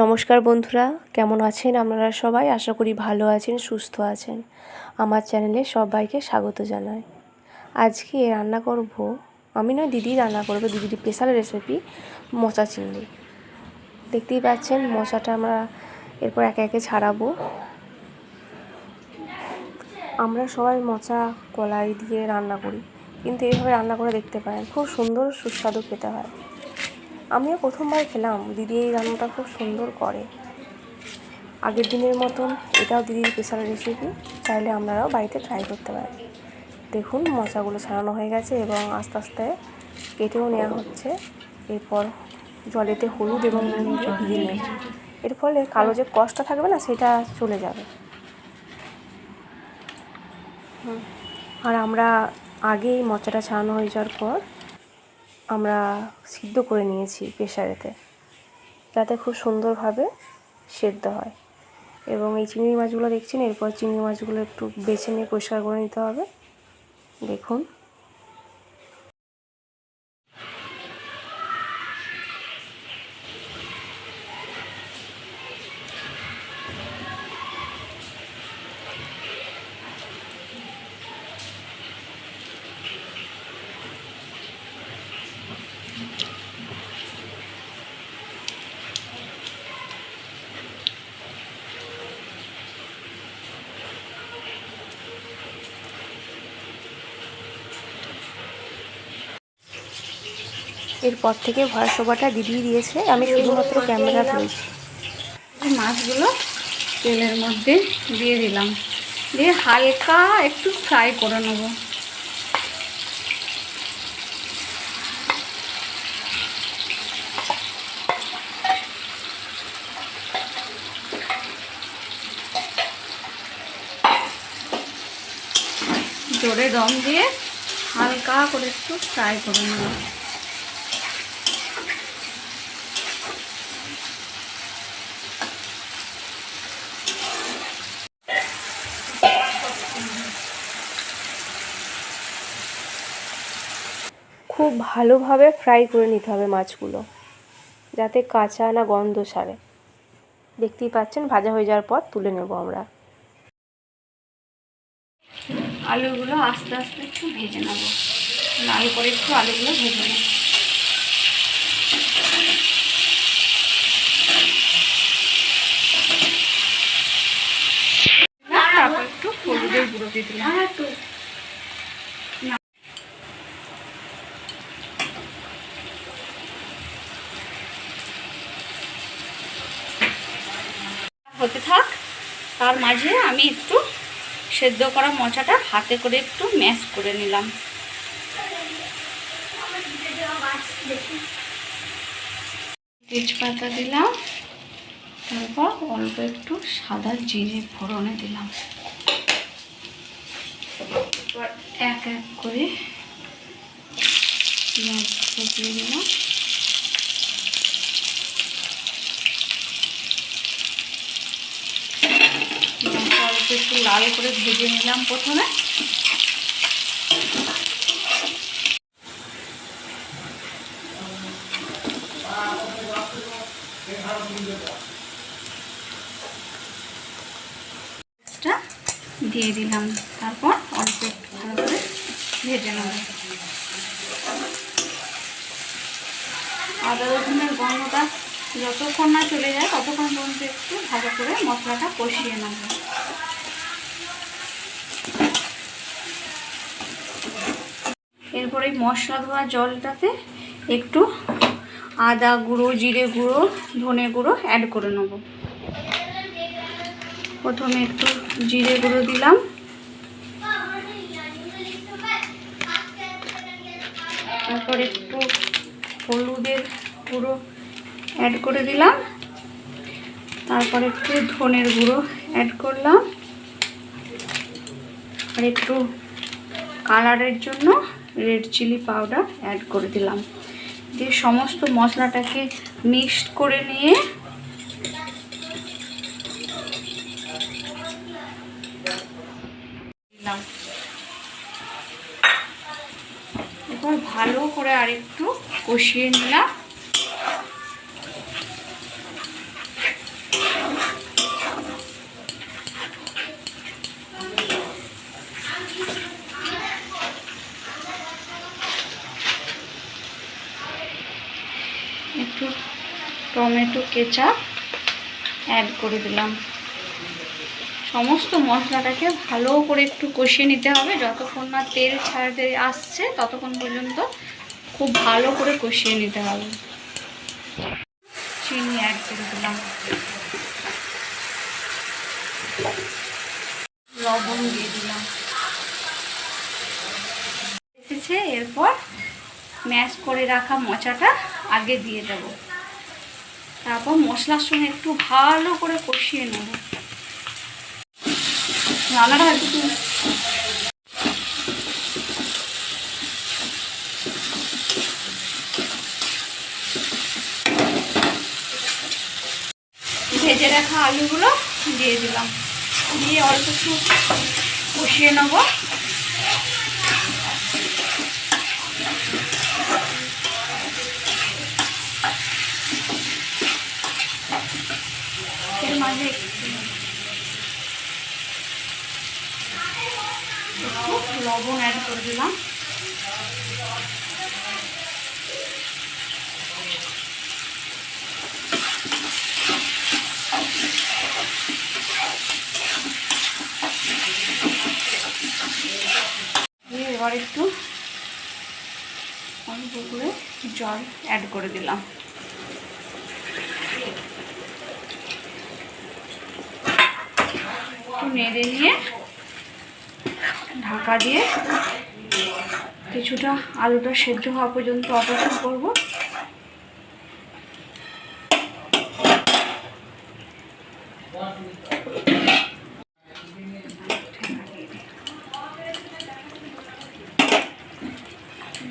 নমস্কার বন্ধুরা, কেমন আছেন আপনারা সবাই? আশা করি ভালো আছেন, সুস্থ আছেন। আমার চ্যানেলে সবাইকে স্বাগত জানাই। আজকে রান্না করব, আমি নয় দিদি রান্না করবে, দিদির স্পেশাল রেসিপি মোচা চিংড়ি। দেখতেই পাচ্ছেন মোচাটা আমরা এরপর একে একে ছাড়াবো। আমরা সবাই মোচা কলাই দিয়ে রান্না করি, কিন্তু এইভাবে রান্না করে দেখতে পারেন, খুব সুন্দর সুস্বাদু খেতে হয়। আমিও প্রথমবার খেলাম, দিদি এই রান্নাটা খুব সুন্দর করে। আগের দিনের মতন এটাও দিদির স্পেশাল রেসিপি, চাইলে আপনারাও বাড়িতে ট্রাই করতে পারেন। দেখুন মোচাগুলো ছাড়ানো হয়ে গেছে এবং আস্তে আস্তে কেটেও নেওয়া হচ্ছে। এরপর জলেতে হলুদ এবং নুন দিয়ে ভিজিয়ে নেব। এর ফলে কালো যে কষটা থাকবে না, সেটা চলে যাবে। আর আমরা আগেই মোচাটা ছাড়ানো হয়ে যাওয়ার পর আমরা সিদ্ধ করে নিয়েছি প্রেসারেতে, যাতে খুব সুন্দরভাবে সেদ্ধ হয়। এবং এই চিংড়ি মাছগুলো দেখছেন, এরপর চিংড়ি মাছগুলো একটু বেছে নিয়ে পরিষ্কার করে নিতে হবে। দেখুন এরপর থেকে ভয়েস ওভারটা দিদিই দিয়েছে, আমি শুধুমাত্র ক্যামেরা ধরেছি। মাছগুলো তেলের মধ্যে দিয়ে দিলাম, দিয়ে হালকা একটু ফ্রাই করে নেব। জোরে দম দিয়ে হালকা করে একটু ফ্রাই করে নেব। খুব ভালোভাবে ফ্রাই করে নিতে হবে মাছগুলো, যাতে কাঁচা না গন্ধ ছাড়ে। দেখতেই পাচ্ছেন ভাজা হয়ে যাওয়ার পর তুলে নেব আমরা। আলুগুলো আস্তে আস্তে একটু ভেজে নেব, লাল করে একটু আলুগুলো ভেজে নেব। তারপর একটু হলুদের গুঁড়ো দিয়ে দিলাম। হতে থাক, তার মাঝে আমি একটু সেদ্ধ করা মোচাটা হাতে করে একটু ম্যাশ করে নিলাম। তেজপাতা দিলাম, তারপর অল্প একটু সাদা জিরে ফোড়নে দিলাম। এবার এক এক করে পেঁয়াজ দিয়ে দিলাম। অল্প একটু লাল করে ভেজে নিলাম প্রথমে। দিয়ে দিলাম, তারপর অল্প একটু ভালো করে ভেজে নেব। আদা রসুনের গন্ধটা যতক্ষণ না চলে যায় ততক্ষণ পর্যন্ত একটু ভালো করে মশলাটা কষিয়ে নেব। এরপর এই মশলা ধোয়া জলটাতে একটু আদা গুঁড়ো, জিরে গুঁড়ো, ধনে গুঁড়ো অ্যাড করে নেব। প্রথমে একটু জিরে গুঁড়ো দিলাম, তারপর একটু হলুদের গুঁড়ো অ্যাড করে দিলাম, তারপর একটু ধনের গুঁড়ো অ্যাড করলাম, আর একটু কালারের জন্য রেড চিলি পাউডার অ্যাড করে দিলাম। দিয়ে সমস্ত মশলাটাকে মিক্সড করে নিয়ে দিলাম। এরপর ভালো করে আরেকটু কষিয়ে নিলাম। টমেটো কেচাপ অ্যাড করে দিলাম। সমস্ত মশলাটাকে ভালো করে একটু কষিয়ে নিতে হবে, যতক্ষণ না তেল ছাড়তে আসছে ততক্ষণ পর্যন্ত খুব ভালো করে কষিয়ে নিতে হবে। চিনি অ্যাড করে দিলাম, লবণ দিয়ে দিলাম। এসেছে, এরপর ম্যাশ করে রাখা মোচাটা আগে দিয়ে দেব, তারপর মশলার সঙ্গে একটু ভালো করে কষিয়ে নেব। রান্নাটা একটু ভেজে রাখা আলুগুলো দিয়ে দিলাম, দিয়ে অল্প একটু কষিয়ে নেব। এর মাঝে একটু লবণ অ্যাড করে দিলাম, এবার একটু অল্প করে জল অ্যাড করে দিলাম। একটু নেড়ে নিয়ে ঢাকা দিয়ে কিছুটা আলুটা সেদ্ধ হওয়া পর্যন্ত অপেক্ষা করব।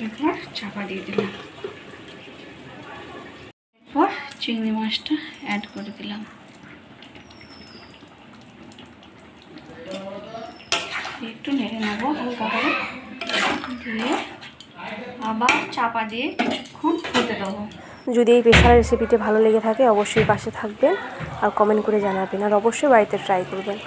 এরপর চাপা দিয়ে দিলাম, এরপর চিংড়ি মাছটা অ্যাড করে দিলাম, একটু নেড়ে নেব হালকা করে, দিয়ে আবার চাপা দিয়ে কিছুক্ষণ হতে দেবো। যদি এই পেশার রেসিপিটি ভালো লেগে থাকে অবশ্যই পাশে থাকবেন আর কমেন্ট করে জানাবেন, আর অবশ্যই বাড়িতে ট্রাই করবেন।